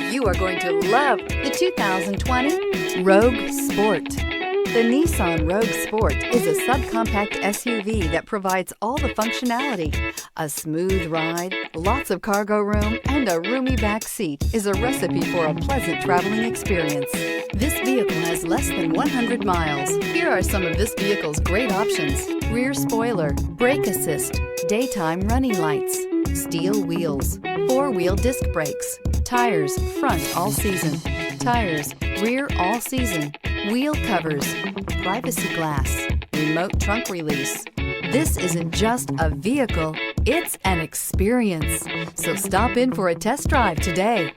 You are going to love the 2020 Rogue Sport. The Nissan Rogue Sport is a subcompact SUV that provides all the functionality. A smooth ride, lots of cargo room, and a roomy back seat is a recipe for a pleasant traveling experience. This vehicle has less than 100 miles. Here are some of this vehicle's great options: rear spoiler, brake assist, daytime running lights, steel wheels, four-wheel disc brakes, tires front all season, tires rear all season, wheel covers, privacy glass, remote trunk release. This isn't just a vehicle, it's an experience. So stop in for a test drive today.